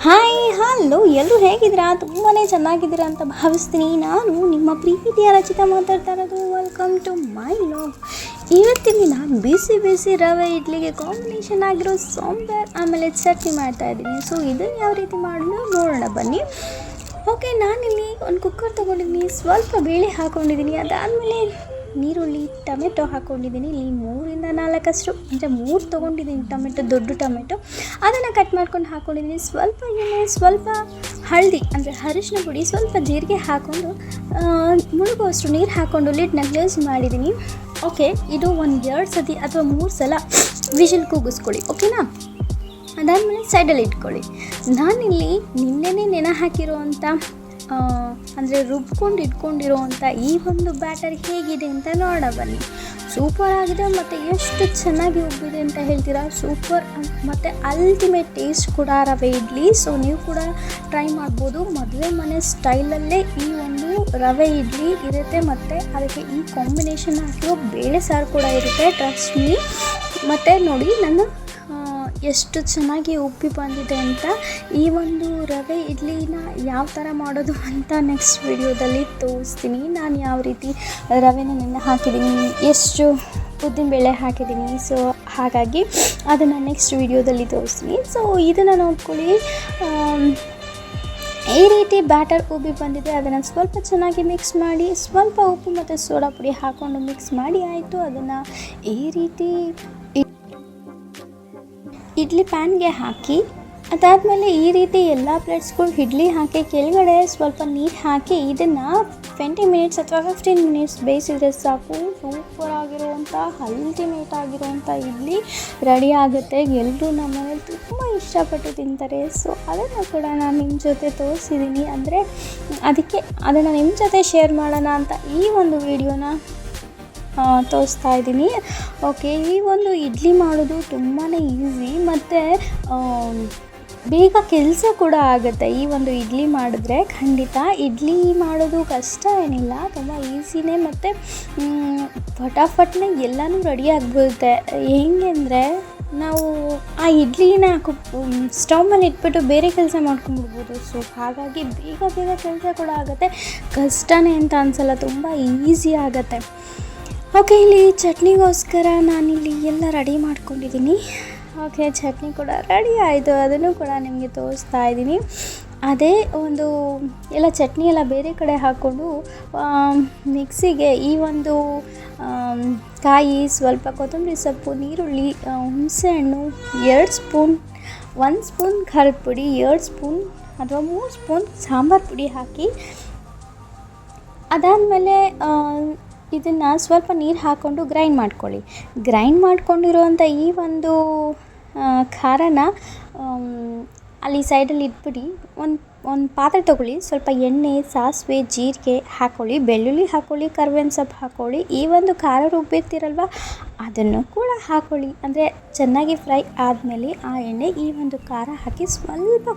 Hi hello ಎಲ್ಲರೂ ಹೇಗಿದ್ದೀರಾ? ತುಂಬಾ ಚೆನ್ನಾಗಿದ್ದೀರಾ ಅಂತ ಭಾವಿಸ್ತೀನಿ. ನಾನು ನಿಮ್ಮ ಪ್ರೀತಿಯ ರಚಿತಾ ಮಾತಾಡ್ತಾ ಇರೋದು. Welcome to my vlog. ಇವತ್ತಿನ ದಿನ ಬಿಸಿ ಬಿಸಿ ರವೆ ಇಡ್ಲಿಗೆ ಕಾಂಬಿನೇಷನ್ ಆಗಿರೋ ಸಾಂಬಾರ್ ಆಮೇಲೆ ಚಟ್ನಿ ಮಾಡ್ತಾಯಿದ್ದೀನಿ. ಸೊ ಇದನ್ನು ಯಾವ ರೀತಿ ಮಾಡೋಣ ನೋಡೋಣ ಬನ್ನಿ. ಓಕೆ, ನಾನಿಲ್ಲಿ ಒಂದು ಕುಕ್ಕರ್ ತೊಗೊಂಡಿದ್ದೀನಿ, ಸ್ವಲ್ಪ ಬೇಳೆ ಹಾಕ್ಕೊಂಡಿದ್ದೀನಿ. ಅದಾದಮೇಲೆ ನೀರುಳ್ಳಿ ಟೊಮೆಟೊ ಹಾಕ್ಕೊಂಡಿದ್ದೀನಿ. ಇಲ್ಲಿ 3-4 ಅಂದರೆ 3 ತೊಗೊಂಡಿದ್ದೀನಿ ಟೊಮೆಟೊ, ದೊಡ್ಡ ಟೊಮೆಟೊ. ಅದನ್ನು ಕಟ್ ಮಾಡ್ಕೊಂಡು ಹಾಕ್ಕೊಂಡಿದ್ದೀನಿ. ಸ್ವಲ್ಪ ಎಣ್ಣೆ, ಸ್ವಲ್ಪ ಹಳದಿ ಅಂದರೆ ಅರಿಶಿನ ಪುಡಿ, ಸ್ವಲ್ಪ ಜೀರಿಗೆ ಹಾಕ್ಕೊಂಡು ಮುಳುಗುವಷ್ಟು ನೀರು ಹಾಕ್ಕೊಂಡು ಲಿಡ್ನ ಕ್ಲೋಸ್ ಮಾಡಿದ್ದೀನಿ. ಓಕೆ, ಇದು 1-2 ಸತಿ ಅಥವಾ 3 ಸಲ ವಿಷಲ್ ಕೂಗಿಸ್ಕೊಳ್ಳಿ. ಓಕೆನಾ? ಅದಾದಮೇಲೆ ಸೈಡಲ್ಲಿ ಇಟ್ಕೊಳ್ಳಿ. ನಾನಿಲ್ಲಿ ನಿನ್ನೆನೇ ನೆನೆ ಹಾಕಿರೋವಂಥ ಅಂದರೆ ರುಬ್ಕೊಂಡು ಇಟ್ಕೊಂಡಿರೋವಂಥ ಈ ಒಂದು ಬ್ಯಾಟರ್ ಹೇಗಿದೆ ಅಂತ ನೋಡೋಣ ಬನ್ನಿ. ಸೂಪರ್ ಆಗಿದೆ ಮತ್ತು ಎಷ್ಟು ಚೆನ್ನಾಗಿ ಉಬ್ಬಿದೆ ಅಂತ ಹೇಳ್ತೀರಾ. ಸೂಪರ್ ಮತ್ತು ಅಲ್ಟಿಮೇಟ್ ಟೇಸ್ಟ್ ಕೂಡ ರವೆ ಇಡ್ಲಿ. ಸೊ ನೀವು ಕೂಡ ಟ್ರೈ ಮಾಡ್ಬೋದು. ಮದುವೆ ಮನೆ ಸ್ಟೈಲಲ್ಲೇ ಈ ಒಂದು ರವೆ ಇಡ್ಲಿ ಇರುತ್ತೆ ಮತ್ತು ಅದಕ್ಕೆ ಈ ಕಾಂಬಿನೇಷನ್ ಹಾಕಿರೋ ಬೇಳೆ ಸಾರು ಕೂಡ ಇರುತ್ತೆ. Trust me. ಮತ್ತು ನೋಡಿ ನಾನು ಎಷ್ಟು ಚೆನ್ನಾಗಿ ಉಪ್ಪಿ ಬಂದಿದೆ ಅಂತ. ಈ ಒಂದು ರವೆ ಇಡ್ಲಿನ ಯಾವ ಥರ ಮಾಡೋದು ಅಂತ ನೆಕ್ಸ್ಟ್ ವಿಡಿಯೋದಲ್ಲಿ ತೋರಿಸ್ತೀನಿ. ನಾನು ಯಾವ ರೀತಿ ರವೆನ ನೆನೆ ಹಾಕಿದ್ದೀನಿ, ಎಷ್ಟು ಉದ್ದಿನಬೇಳೆ ಹಾಕಿದ್ದೀನಿ. ಸೊ ಹಾಗಾಗಿ ಅದನ್ನು ನೆಕ್ಸ್ಟ್ ವಿಡಿಯೋದಲ್ಲಿ ತೋರಿಸ್ತೀನಿ. ಸೊ ಇದನ್ನು ನೋಡ್ಕೊಳ್ಳಿ. ಈ ರೀತಿ ಬ್ಯಾಟರ್ ಉಬ್ಬಿ ಬಂದಿದೆ. ಅದನ್ನು ಸ್ವಲ್ಪ ಚೆನ್ನಾಗಿ ಮಿಕ್ಸ್ ಮಾಡಿ, ಸ್ವಲ್ಪ ಉಪ್ಪು ಮತ್ತು ಸೋಡಾ ಪುಡಿ ಹಾಕ್ಕೊಂಡು ಮಿಕ್ಸ್ ಮಾಡಿ ಆಯಿತು. ಅದನ್ನು ಈ ರೀತಿ ಇಡ್ಲಿ ಪ್ಯಾನ್ಗೆ ಹಾಕಿ, ಅದಾದಮೇಲೆ ಈ ರೀತಿ ಎಲ್ಲ ಪ್ಲೇಟ್ಸ್ಗಳು ಇಡ್ಲಿ ಹಾಕಿ ಕೆಳಗಡೆ ಸ್ವಲ್ಪ ನೀರು ಹಾಕಿ ಇದನ್ನು 20 ಮಿನಿಟ್ಸ್ ಅಥವಾ 15 ಮಿನಿಟ್ಸ್ ಬೇಯಿಸಿದ್ರೆ ಸಾಕು. ಸೂಪರ್ ಆಗಿರುವಂಥ ಅಲ್ಟಿಮೇಟ್ ಆಗಿರುವಂಥ ಇಡ್ಲಿ ರೆಡಿ ಆಗುತ್ತೆ. ಎಲ್ಲರೂ ನಮ್ಮ ಮನೇಲಿ ತುಂಬ ಇಷ್ಟಪಟ್ಟು ತಿಂತಾರೆ. ಸೊ ಅದನ್ನು ಕೂಡ ನಾನು ನಿಮ್ಮ ಜೊತೆ ತೋರಿಸಿದ್ದೀನಿ. ಅಂದರೆ ಅದಕ್ಕೆ ಅದನ್ನು ನಿಮ್ಮ ಜೊತೆ ಶೇರ್ ಮಾಡೋಣ ಅಂತ ಈ ಒಂದು ವಿಡಿಯೋನ ತೋರಿಸ್ತಾ ಇದ್ದೀನಿ. ಓಕೆ, ಈ ಒಂದು ಇಡ್ಲಿ ಮಾಡೋದು ತುಂಬಾ ಈಸಿ ಮತ್ತು ಬೇಗ ಕೆಲಸ ಕೂಡ ಆಗುತ್ತೆ. ಈ ಒಂದು ಇಡ್ಲಿ ಮಾಡಿದ್ರೆ ಖಂಡಿತ ಇಡ್ಲಿ ಮಾಡೋದು ಕಷ್ಟ ಏನಿಲ್ಲ, ತುಂಬ ಈಸಿನೇ ಮತ್ತು ಫಟಾಫಟ್ನೇ ಎಲ್ಲನೂ ರೆಡಿ ಆಗಿಬಿಡುತ್ತೆ. ಹೆಂಗೆ ಅಂದರೆ ನಾವು ಆ ಇಡ್ಲಿನ ಸ್ಟವ್ ಮೇಲೆ ಇಟ್ಬಿಟ್ಟು ಬೇರೆ ಕೆಲಸ ಮಾಡ್ಕೊಂಡ್ಬಿಡ್ಬೋದು. ಸೊ ಹಾಗಾಗಿ ಬೇಗ ಕೆಲಸ ಕೂಡ ಆಗುತ್ತೆ. ಕಷ್ಟನೇ ಅಂತ ಅನಿಸಲ್ಲ, ತುಂಬ ಈಸಿ ಆಗುತ್ತೆ. ಓಕೆ, ಇಲ್ಲಿ ಚಟ್ನಿಗೋಸ್ಕರ ನಾನಿಲ್ಲಿ ಎಲ್ಲ ರೆಡಿ ಮಾಡ್ಕೊಂಡಿದ್ದೀನಿ. ಓಕೆ, ಚಟ್ನಿ ಕೂಡ ರೆಡಿ ಆಯಿತು. ಅದನ್ನು ಕೂಡ ನಿಮಗೆ ತೋರಿಸ್ತಾ ಇದ್ದೀನಿ. ಅದೇ ಒಂದು ಎಲ್ಲ ಚಟ್ನಿ ಎಲ್ಲ ಬೇರೆ ಕಡೆ ಹಾಕ್ಕೊಂಡು ಮಿಕ್ಸಿಗೆ ಈ ಒಂದು ಕಾಯಿ, ಸ್ವಲ್ಪ ಕೊತ್ತಂಬರಿ ಸೊಪ್ಪು, ನೀರುಳ್ಳಿ, ಹುಣಸೆಹಣ್ಣು, 2 ಸ್ಪೂನ್, 1 ಸ್ಪೂನ್ ಖಾರದ ಪುಡಿ, 2 ಸ್ಪೂನ್ ಅಥವಾ 3 ಸ್ಪೂನ್ ಸಾಂಬಾರು ಪುಡಿ ಹಾಕಿ, ಅದಾದಮೇಲೆ ಇದನ್ನು ಸ್ವಲ್ಪ ನೀರು ಹಾಕ್ಕೊಂಡು ಗ್ರೈಂಡ್ ಮಾಡ್ಕೊಳ್ಳಿ. ಗ್ರೈಂಡ್ ಮಾಡ್ಕೊಂಡಿರುವಂಥ ಈ ಒಂದು ಖಾರನ ಅಲ್ಲಿ ಸೈಡಲ್ಲಿ ಇಟ್ಬಿಡಿ. ಒಂದು ಪಾತ್ರೆ ತೊಗೊಳ್ಳಿ. ಸ್ವಲ್ಪ ಎಣ್ಣೆ, ಸಾಸಿವೆ, ಜೀರಿಗೆ ಹಾಕ್ಕೊಳ್ಳಿ, ಬೆಳ್ಳುಳ್ಳಿ ಹಾಕ್ಕೊಳ್ಳಿ, ಕರ್ಬೇವಿನ ಸೊಪ್ಪು ಹಾಕ್ಕೊಳ್ಳಿ. ಈ ಒಂದು ಖಾರ ರುಬ್ಬಿರ್ತೀರಲ್ವ ಅದನ್ನು ಕೂಡ ಹಾಕ್ಕೊಳ್ಳಿ. ಅಂದರೆ ಚೆನ್ನಾಗಿ ಫ್ರೈ ಆದಮೇಲೆ ಆ ಎಣ್ಣೆ ಈ ಒಂದು ಖಾರ ಹಾಕಿ ಸ್ವಲ್ಪ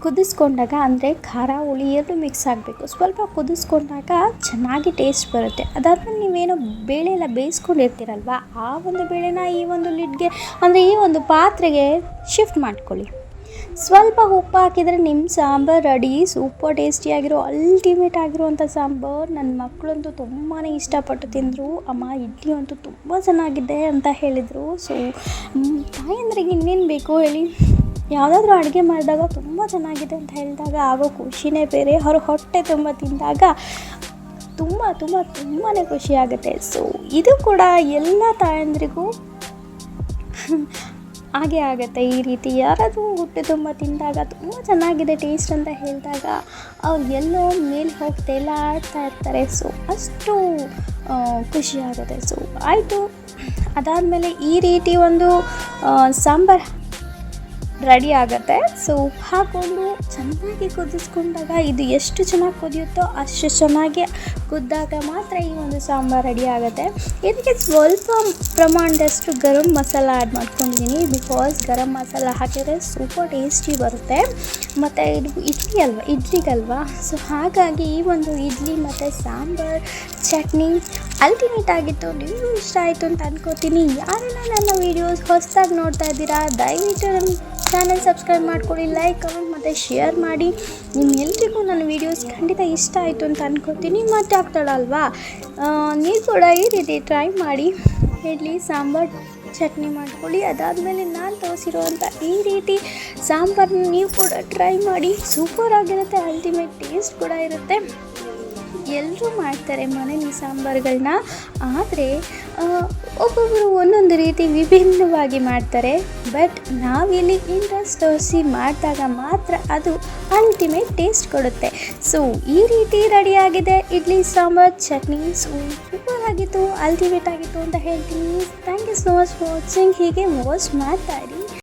ಕುದಿಸ್ಕೊಂಡಾಗ ಅಂದರೆ ಖಾರ ಹುಳಿ ಎರಡು ಮಿಕ್ಸ್ ಆಗಬೇಕು. ಸ್ವಲ್ಪ ಕುದಿಸ್ಕೊಂಡಾಗ ಚೆನ್ನಾಗಿ ಟೇಸ್ಟ್ ಬರುತ್ತೆ. ಅದಾದಮೇಲೆ ನೀವೇನೋ ಬೇಳೆ ಎಲ್ಲ ಬೇಯಿಸ್ಕೊಂಡಿರ್ತೀರಲ್ವ ಆ ಒಂದು ಬೇಳೆನ ಈ ಒಂದು ಲಿಡ್ಗೆ ಅಂದರೆ ಈ ಒಂದು ಪಾತ್ರೆಗೆ ಶಿಫ್ಟ್ ಮಾಡ್ಕೊಳ್ಳಿ. ಸ್ವಲ್ಪ ಉಪ್ಪು ಹಾಕಿದರೆ ನಿಮ್ಮ ಸಾಂಬಾರು ರೆಡಿ. ಸೂಪರ್ ಟೇಸ್ಟಿಯಾಗಿರೋ ಅಲ್ಟಿಮೇಟ್ ಆಗಿರುವಂಥ ಸಾಂಬಾರು. ನನ್ನ ಮಕ್ಕಳಂತೂ ತುಂಬಾ ಇಷ್ಟಪಟ್ಟು ತಿಂದರು. ಅಮ್ಮ ಇಡ್ಲಿ ಅಂತೂ ತುಂಬ ಚೆನ್ನಾಗಿದೆ ಅಂತ ಹೇಳಿದರು. ಸೊ ತಾಯಂದ್ರಿಗೆ ಇನ್ನೇನು ಬೇಕು ಹೇಳಿ, ಯಾವುದಾದ್ರೂ ಅಡುಗೆ ಮಾಡಿದಾಗ ತುಂಬ ಚೆನ್ನಾಗಿದೆ ಅಂತ ಹೇಳಿದಾಗ ಆಗೋ ಖುಷಿನೇ ಬೇರೆ. ಅವ್ರ ಹೊಟ್ಟೆ ತುಂಬ ತಿಂದಾಗ ತುಂಬಾ ಖುಷಿಯಾಗುತ್ತೆ. ಸೊ ಇದು ಕೂಡ ಎಲ್ಲ ತಾಯಂದ್ರಿಗೂ ಹಾಗೆ ಆಗುತ್ತೆ. ಈ ರೀತಿ ಯಾರಾದರೂ ಹೊಟ್ಟೆ ತುಂಬ ತಿಂದಾಗ ತುಂಬ ಚೆನ್ನಾಗಿದೆ ಟೇಸ್ಟ್ ಅಂತ ಹೇಳಿದಾಗ ಅವ್ರು ಎಲ್ಲೋ ಮೇಲೆ ಹೋಗ್ತಾ ಆಡ್ತಾ ಇರ್ತಾರೆ. ಸೊ ಅಷ್ಟು ಖುಷಿಯಾಗುತ್ತೆ. ಸೊ ಆಯಿತು. ಅದಾದಮೇಲೆ ಈ ರೀತಿ ಒಂದು ಸಾಂಬಾರು ರೆಡಿ ಆಗುತ್ತೆ. ಸೊ ಉಪ್ಪು ಹಾಕ್ಕೊಂಡು ಚೆನ್ನಾಗಿ ಕುದಿಸ್ಕೊಂಡಾಗ ಇದು ಎಷ್ಟು ಚೆನ್ನಾಗಿ ಕುದಿಯುತ್ತೋ ಅಷ್ಟು ಚೆನ್ನಾಗಿ ಕುದ್ದಾಗ ಮಾತ್ರ ಈ ಒಂದು ಸಾಂಬಾರು ರೆಡಿ ಆಗುತ್ತೆ. ಇದಕ್ಕೆ ಸ್ವಲ್ಪ ಪ್ರಮಾಣದಷ್ಟು ಗರಂ ಮಸಾಲ ಆ್ಯಡ್ ಮಾಡ್ಕೊಂಡಿದ್ದೀನಿ. ಬಿಕಾಸ್ ಗರಂ ಮಸಾಲ ಹಾಕಿದರೆ ಸೂಪರ್ ಟೇಸ್ಟಿ ಬರುತ್ತೆ. ಮತ್ತು ಇದು ಇಡ್ಲಿಗಲ್ವಾ. ಸೊ ಹಾಗಾಗಿ ಈ ಒಂದು ಇಡ್ಲಿ ಮತ್ತು ಸಾಂಬಾರು ಚಟ್ನಿ ಅಲ್ಟಿಮೇಟ್ ಆಗಿತ್ತು. ನಿಮಗೂ ಇಷ್ಟ ಆಯಿತು ಅಂತ ಅಂದ್ಕೋತೀನಿ. ಯಾರೆಲ್ಲ ನನ್ನ ವೀಡಿಯೋಸ್ ಹೊಸದಾಗಿ ನೋಡ್ತಾ ಇದ್ದೀರಾ ದಯವಿಟ್ಟು ನನ್ನ ಚಾನಲ್ ಸಬ್ಸ್ಕ್ರೈಬ್ ಮಾಡ್ಕೊಳ್ಳಿ, ಲೈಕ್ ಕಮೆಂಟ್ ಮತ್ತು ಶೇರ್ ಮಾಡಿ. ನಿಮ್ಮೆಲ್ರಿಗೂ ನನ್ನ ವೀಡಿಯೋಸ್ ಖಂಡಿತ ಇಷ್ಟ ಆಯಿತು ಅಂತ ಅನ್ಕೋತೀನಿ. ಮತ್ತೆ ಆಗ್ತಾಳಲ್ವಾ, ನೀವು ಕೂಡ ಈ ರೀತಿ ಟ್ರೈ ಮಾಡಿ ಇಡ್ಲಿ ಸಾಂಬಾರು ಚಟ್ನಿ ಮಾಡ್ಕೊಳ್ಳಿ. ಅದಾದಮೇಲೆ ನಾನು ತೋರಿಸಿರುವಂಥ ಈ ರೀತಿ ಸಾಂಬಾರನ್ನ ನೀವು ಕೂಡ ಟ್ರೈ ಮಾಡಿ. ಸೂಪರ್ ಆಗಿರುತ್ತೆ, ಅಲ್ಟಿಮೇಟ್ ಟೇಸ್ಟ್ ಕೂಡ ಇರುತ್ತೆ. ಎಲ್ಲರೂ ಮಾಡ್ತಾರೆ ಮನೇಲಿ ಸಾಂಬಾರುಗಳನ್ನ, ಆದರೆ ಒಬ್ಬೊಬ್ಬರು ಒಂದೊಂದು ರೀತಿ ವಿಭಿನ್ನವಾಗಿ ಮಾಡ್ತಾರೆ. ಬಟ್ ನಾವಿಲ್ಲಿ ಇಂಟ್ರೆಸ್ಟ್ ತೋರಿಸಿ ಮಾಡಿದಾಗ ಮಾತ್ರ ಅದು ಅಲ್ಟಿಮೇಟ್ ಟೇಸ್ಟ್ ಕೊಡುತ್ತೆ. ಸೊ ಈ ರೀತಿ ರೆಡಿಯಾಗಿದೆ ಇಡ್ಲಿ ಸಾಂಬಾರು ಚಟ್ನಿ. ಸೂಪರ್ ಆಗಿತ್ತು, ಅಲ್ಟಿಮೇಟ್ ಆಗಿತ್ತು ಅಂತ ಹೇಳ್ತೀನಿ. Thank you so much for watching. ಹೀಗೆ ವಾಚ್ ಮಾಡ್ತಾ ಇರಿ.